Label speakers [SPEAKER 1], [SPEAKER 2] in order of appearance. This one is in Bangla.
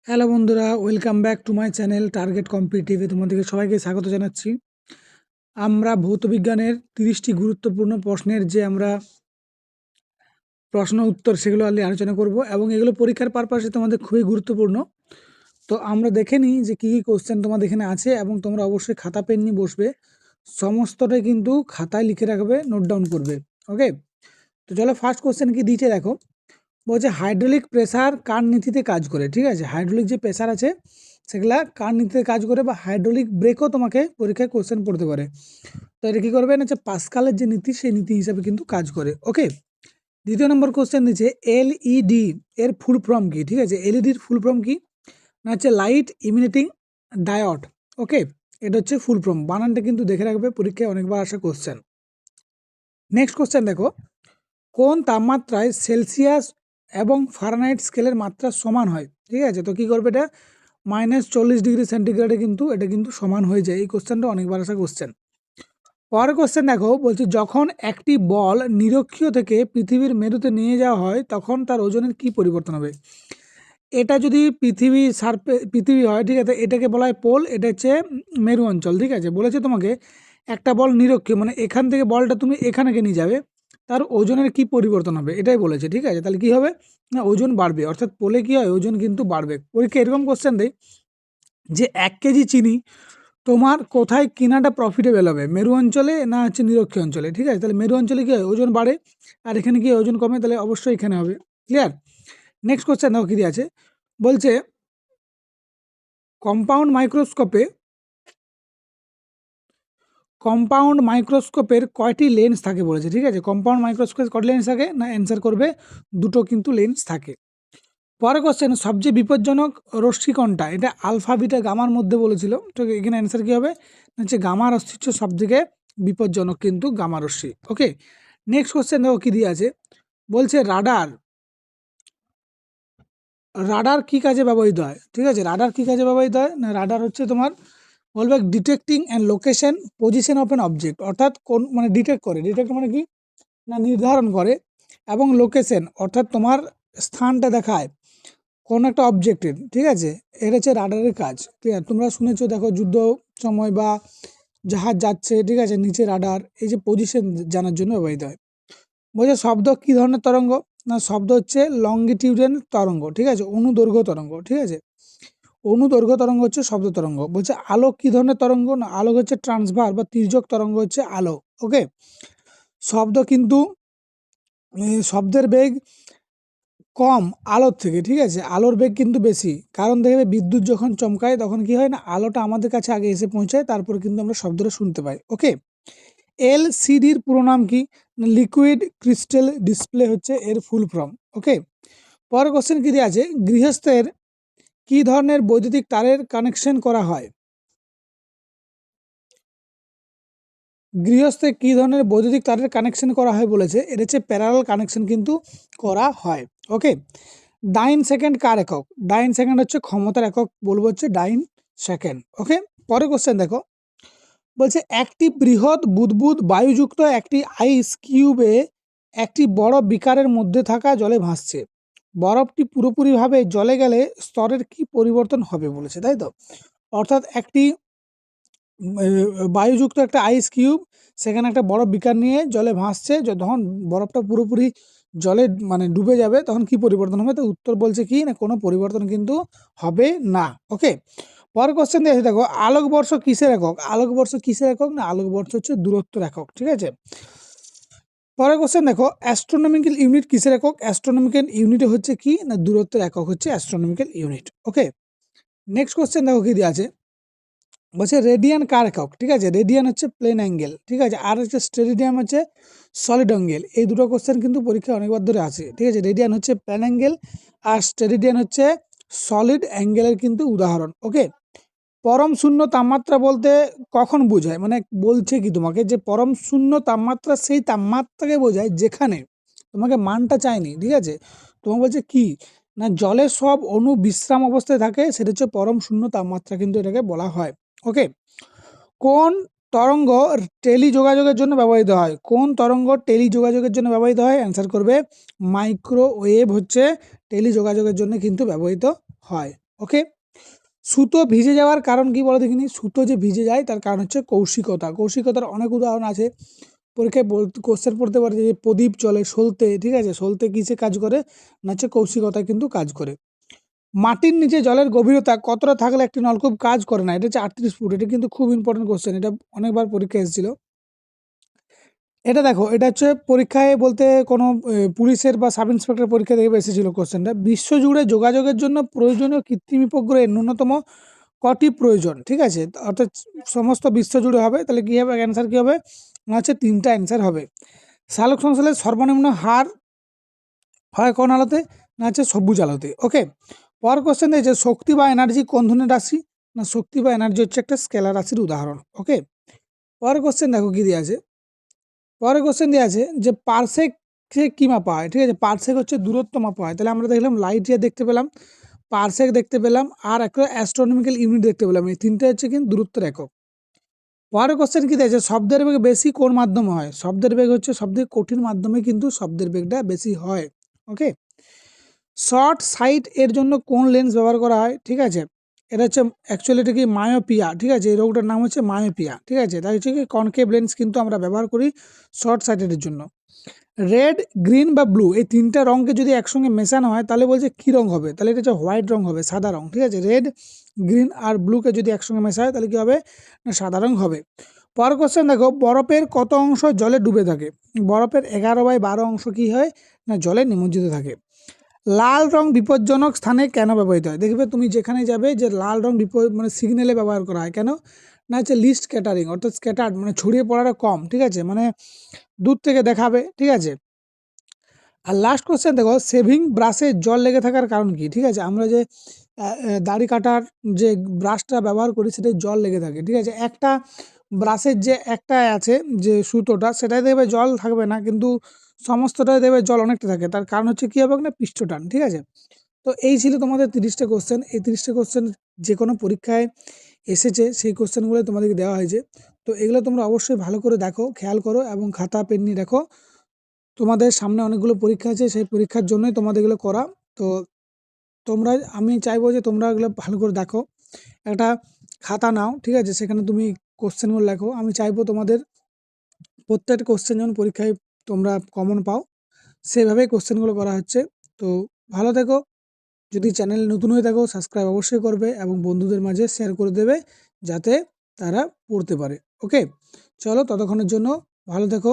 [SPEAKER 1] হ্যালো বন্ধুরা, welcome back to my channel target competitive. তোমাদেরকে সবাইকে স্বাগত জানাচ্ছি। আমরা ভৌতবিজ্ঞানের 30টি গুরুত্বপূর্ণ প্রশ্নের যে আমরা প্রশ্ন উত্তর সেগুলো আলোচনা করব এবং এগুলো পরীক্ষার পারপাসে তোমাদের খুবই গুরুত্বপূর্ণ। তো আমরা দেখে নিই যে কী কী কোশ্চেন তোমাদের এখানে আছে এবং তোমরা অবশ্যই খাতা পেন নিয়ে বসবে, সমস্তটাই কিন্তু খাতায় লিখে রাখবে, নোট ডাউন করবে। ওকে, তো চলো ফার্স্ট কোশ্চেন কি দিয়েছে দেখো। বলছে হাইড্রোলিক প্রেসার কার নীতিতে কাজ করে। ঠিক আছে, হাইড্রোলিক যে প্রেসার আছে সেগুলা কার নীতিতে কাজ করে, বা হাইড্রোলিক ব্রেকও তোমাকে পরীক্ষায় কোশ্চেন পড়তে পারে। তো এটা কী করবে না, যে পাস্কালের যে নীতি সেই নীতি হিসাবে কিন্তু কাজ করে। ওকে, দ্বিতীয় নম্বর কোশ্চেন দিচ্ছে এলইডি এর ফুল ফর্ম কি। ঠিক আছে, এলইডির ফুল ফর্ম কি না হচ্ছে লাইট ইমিনেটিং ডায়োড। ওকে, এটা হচ্ছে ফুল ফর্ম। বানানটা কিন্তু দেখে রাখবে, পরীক্ষায় অনেকবার আসা কোশ্চেন। নেক্সট কোশ্চেন দেখো, কোন তাপমাত্রায় সেলসিয়াস এবং ফারেনহাইট স্কেলের মাত্রা সমান হয়। ঠিক আছে, তো কী করবে, এটা -40°C কিন্তু এটা কিন্তু সমান হয়ে যায়। এই কোশ্চেনটা অনেকবার আসা কোশ্চেন। পরের কোশ্চেন দেখো, বলছে যখন একটি বল নিরক্ষীয় থেকে পৃথিবীর মেরুতে নিয়ে যাওয়া হয় তখন তার ওজনের কি পরিবর্তন হবে। এটা যদি পৃথিবী হয়, ঠিক আছে, এটাকে বলা হয় পোল, এটা হচ্ছে মেরু অঞ্চল। ঠিক আছে, বলেছে তোমাকে একটা বল নিরক্ষীয় মানে এখান থেকে বলটা তুমি এখানে নিয়ে যাবে, তার ওজনের কি পরিবর্তন হবে এটাই বলেছে। ঠিক আছে, তাহলে কি হবে না, ওজন বাড়বে, অর্থাৎ পোলে কি হয়, ওজন কিন্তু বাড়বে। পরীক্ষা এরকম কোশ্চেন দেয় যে 1 কেজি চিনি তোমার কোথায় কেনাটা প্রফিটেবল হবে, মেরু অঞ্চলে না হচ্ছে নিরক্ষীয় অঞ্চলে। ঠিক আছে, তাহলে মেরু অঞ্চলে কী হয়, ওজন বাড়ে, আর এখানে কি ওজন কমে, তাহলে অবশ্যই এখানে হবে। ক্লিয়ার। নেক্সট কোশ্চেন দেখো কী দিয়ে আছে, বলছে কম্পাউন্ড মাইক্রোস্কোপের কয়টি লেন্স থাকে বলেছে। ঠিক আছে, কম্পাউন্ড মাইক্রোস্কোপের কয়টি লেন্স থাকে না, অ্যান্সার করবে দুটো কিন্তু লেন্স থাকে। পরের কোশ্চেন, সবচেয়ে বিপজ্জনক রশ্মি কোনটা, এটা আলফা বিটা গামার মধ্যে বলেছিল। তো এখানে অ্যান্সার কী হবে, হচ্ছে গামা রশ্মি হচ্ছে সবথেকে বিপজ্জনক কিন্তু গামা রশ্মি। ওকে, নেক্সট কোশ্চেন দেখো কী দিয়ে আছে, বলছে রাডার কী কাজে ব্যবহৃত হয়। ঠিক আছে, রাডার কী কাজে ব্যবহৃত হয় না, রাডার হচ্ছে তোমার বলবে detecting and location position of an object, অর্থাৎ কোন মানে ডিটেক্ট মানে কি না নির্ধারণ করে, এবং লোকেশন অর্থাৎ তোমার স্থানটা দেখায় কোন একটা অবজেক্টের। ঠিক আছে, এটা হচ্ছে রাডারের কাজ। ঠিক আছে, তোমরা শুনেছো, দেখো যুদ্ধ সময় বা জাহাজ যাচ্ছে, ঠিক আছে, নিচে রাডার এই যে পজিশন জানার জন্য ব্যবহৃত হয়। বলছে শব্দ কী ধরনের তরঙ্গ না, শব্দ হচ্ছে লংগিটিউডাল তরঙ্গ। ঠিক আছে, অনুদৈর্ঘ্য তরঙ্গ। ঠিক আছে, অনুদৈর্ঘ্য তরঙ্গ হচ্ছে শব্দ তরঙ্গ। বলছে আলোক কী ধরনের তরঙ্গ না, আলোক হচ্ছে ট্রান্সভার বা তির্যক তরঙ্গ হচ্ছে আলো। ওকে, শব্দ কিন্তু শব্দের বেগ কম আলোর থেকে। ঠিক আছে, আলোর বেগ কিন্তু বেশি, কারণ দেখবে বিদ্যুৎ যখন চমকায় তখন কি হয় না, আলোটা আমাদের কাছে আগে এসে পৌঁছায়, তারপর কিন্তু আমরা শব্দটা শুনতে পাই। ওকে, এলসিডির পুরো নাম কি, লিকুইড ক্রিস্টাল ডিসপ্লে হচ্ছে এর ফুল ফর্ম। ওকে, পরের কোশ্চেন কি দিয়ে আছে, গৃহস্থের কি ধরনের বৈদ্যুতিক তারের কানেকশন করা হয়। গৃহস্থে কী ধরনের বৈদ্যুতিক তারের কানেকশন করা হয় বলেছে, এটা হচ্ছে প্যারালাল কানেকশন কিন্তু করা হয়। ওকে, ডাইন সেকেন্ড কার একক, ডাইন সেকেন্ড হচ্ছে ক্ষমতার একক, বলবো হচ্ছে ডাইন সেকেন্ড। ওকে, পরের কোশ্চেন দেখো, বলছে একটি বৃহৎ বুদবুদ বায়ুযুক্ত একটি আইস কিউবে একটি বড় বিকারের মধ্যে থাকা জলে ভাসছে, বরফটি পুরোপুরিভাবে জলে গেলে স্তরের কি পরিবর্তন হবে বলেছে, তাই তো। অর্থাৎ একটি বায়ুযুক্ত একটা আইস কিউব, সেখানে একটা বড় বিকার নিয়ে জলে ভাসছে, যখন বরফটা পুরোপুরি জলে মানে ডুবে যাবে তখন কি পরিবর্তন হবে, তো উত্তর বলছে কি না, কোনো পরিবর্তন কিন্তু হবে না। ওকে, পরের কোশ্চেন দিয়ে দেখো, আলোকবর্ষ কিসের একক, আলোকবর্ষ কিসের একক না, আলোকবর্ষ হচ্ছে দূরত্বের একক। ঠিক আছে, পরের কোশ্চেন দেখো, অ্যাস্ট্রোনমিক্যাল ইউনিট কিসের একক, অ্যাস্ট্রোনমিক্যাল ইউনিট হচ্ছে কি না, দূরত্বের একক হচ্ছে অ্যাস্ট্রোনমিক্যাল ইউনিট। ওকে, নেক্সট কোশ্চেন দেখো কি দিয়ে আছে, বলছে রেডিয়ান কার একক। ঠিক আছে, রেডিয়ান হচ্ছে প্লেন অ্যাঙ্গেল। ঠিক আছে, আর হচ্ছে স্টেরিডিয়াম হচ্ছে সলিড অ্যাঙ্গেল। এই দুটো কোশ্চেন কিন্তু পরীক্ষায় অনেকবার ধরে আছে। ঠিক আছে, রেডিয়ান হচ্ছে প্লেন অ্যাঙ্গেল আর স্টেরিডিয়ান হচ্ছে সলিড অ্যাঙ্গেলের কিন্তু উদাহরণ। ওকে, পরম শূন্য তাপমাত্রা বলতে কখন বোঝায়, মানে বলছে কি তোমাকে যে পরম শূন্য তাপমাত্রা সেই তাপমাত্রাকে বোঝায় যেখানে তোমাকে মানটা চায়নি। ঠিক আছে, তোমাকে বলছে কি না, জলের সব অণু বিশ্রাম অবস্থায় থাকে, সেটা হচ্ছে পরম শূন্য তাপমাত্রা কিন্তু এটাকে বলা হয়। ওকে, কোন তরঙ্গ টেলিযোগাযোগের জন্য ব্যবহৃত হয়, কোন তরঙ্গ টেলিযোগাযোগের জন্য ব্যবহৃত হয়, অ্যান্সার করবে মাইক্রোওয়েভ হচ্ছে টেলিযোগাযোগের জন্য কিন্তু ব্যবহৃত হয়। ওকে। সুতো ভিজে যাওয়ার কারণ কি বলো দেখিনি? সুতো যে ভিজে যায় তার কারণ হচ্ছে কৌশিকতা। কৌশিকতার অনেক উদাহরণ আছে। পরীক্ষায় কোশ্চেন পড়তে পারে যে প্রদীপ জ্বলে, সলতে, ঠিক আছে? সলতে কিসে কাজ করে? না হচ্ছে কৌশিকতায় কিন্তু কাজ করে। মাটির নিচে জলের গভীরতা কতটা থাকলে একটি নলকূপ কাজ করে না? এটা হচ্ছে 38 ফুট। এটা কিন্তু খুব ইম্পর্টেন্ট কোশ্চেন। এটা অনেকবার পরীক্ষায় এসেছিল। এটা দেখো, এটা হচ্ছে পরীক্ষায় বলতে কোনো পুলিশের বা সাব ইন্সপেক্টর পরীক্ষা থেকে এসেছিল কোশ্চেনটা। বিশ্বজুড়ে যোগাযোগের জন্য প্রয়োজনীয় কৃত্রিম উপগ্রহের ন্যূনতম কটি প্রয়োজন? ঠিক আছে? অর্থাৎ সমস্ত বিশ্বজুড়ে হবে, তাহলে কী হবে? অ্যান্সার কী হবে? না হচ্ছে 3টা অ্যান্সার হবে। সালোক সংশ্লেষের সর্বনিম্ন হার হয় কোন আলোতে? না হচ্ছে সবুজ আলোতে। ওকে। পরের কোশ্চেন দিয়েছে শক্তি বা এনার্জি কোন ধরনের রাশি? না শক্তি বা এনার্জি হচ্ছে একটা স্কেলার রাশির উদাহরণ। ওকে। পরের কোশ্চেন দেখো কী দিয়ে আছে। পরের কোশ্চেন দেওয়া আছে যে পারসেক কী মাপা হয়? ঠিক আছে? পারসেক হচ্ছে দূরত্ব মাপা হয়। তাহলে আমরা দেখলাম লাইট ইয়ার দেখতে পেলাম, পারসেক দেখতে পেলাম, আর একটা অ্যাস্ট্রোনমিক্যাল ইউনিট দেখতে পেলাম। এই 3টে হচ্ছে কিন্তু দূরত্বের একক। পরের কোশ্চেন কী দিয়েছে? শব্দের বেগ বেশি কোন মাধ্যমে হয়? শব্দের বেগ হচ্ছে সবথেকে কঠিন মাধ্যমে কিন্তু শব্দের বেগটা বেশি হয়। ওকে। শর্ট সাইট এর জন্য কোন লেন্স ব্যবহার করা হয়? ঠিক আছে? এটা হচ্ছে অ্যাকচুয়ালি এটা কি মায়োপিয়া, ঠিক আছে? এই রোগটার নাম হচ্ছে মায়োপিয়া, ঠিক আছে? তাই হচ্ছে কি কনকেভ লেন্স কিন্তু আমরা ব্যবহার করি শর্ট সাইটেডের জন্য। রেড, গ্রিন বা ব্লু এই 3টা রঙকে যদি একসঙ্গে মেশানো হয় তাহলে বলছে কী রঙ হবে? তাহলে এটা হচ্ছে হোয়াইট রঙ হবে, সাদা রঙ, ঠিক আছে? রেড, গ্রিন আর ব্লুকে যদি একসঙ্গে মেশা হয় তাহলে কী হবে? না সাদা রঙ হবে। পরের কোশ্চেন দেখো, বরফের কত অংশ জলে ডুবে থাকে? বরফের 11/12 অংশ কী হয়? না জলে নিমজ্জিত থাকে। লাল রং বিপজ্জনক স্থানে কেন ব্যবহৃত হয়? দেখবে তুমি যেখানে যাবে যে লাল রং মানে সিগন্যালে ব্যবহার করা হয় কেন? না হচ্ছে লিস্ট স্ক্যাটারিং, অর্থাৎ স্ক্যাটার্ড মানে ছড়িয়ে পড়াটা কম, ঠিক আছে? মানে দূর থেকে দেখাবে, ঠিক আছে? আর লাস্ট কোশ্চেন দেখো, শেভিং ব্রাশে জল লেগে থাকার কারণ কি? ঠিক আছে? আমরা যে দাড়ি কাটার যে ব্রাশটা ব্যবহার করি সেটায় জল লেগে থাকে, ঠিক আছে? একটা ব্রাশের যে একটা আছে যে সুতোটা সেটায় দেখবে জল থাকবে না, কিন্তু সমস্তটায় দেখবে জল অনেকটা থাকে। তার কারণ হচ্ছে কী হবে না? পৃষ্ঠটান, ঠিক আছে? তো এই ছিল তোমাদের 30টা কোশ্চেন। এই 30টা কোশ্চেন যে কোনো পরীক্ষায় এসেছে, সেই কোশ্চেনগুলোই তোমাদেরকে দেওয়া হয়েছে। তো এগুলো তোমরা অবশ্যই ভালো করে দেখো, খেয়াল করো এবং খাতা পেন নিয়ে দেখো। তোমাদের সামনে অনেকগুলো পরীক্ষা আছে, সেই পরীক্ষার জন্যই তোমাদের এগুলো করা। তো আমি চাইবো যে তোমরা এগুলো ভালো করে দেখো। একটা খাতা নাও, ঠিক আছে? সেখানে তুমি কোশ্চেনগুলো লেখো। আমি চাইবো তোমাদের প্রত্যেকটা কোশ্চেন যেমন পরীক্ষায় তোমরা কমন পাও, সেভাবেই কোশ্চেনগুলো করা হচ্ছে। তো ভালো থেকো। যদি চ্যানেলে নতুন হয়ে থাকো সাবস্ক্রাইব অবশ্যই করবে এবং বন্ধুদের মাঝে শেয়ার করে দেবে যাতে তারা পড়তে পারে। ওকে। চলো ততক্ষণের জন্য ভালো থেকো।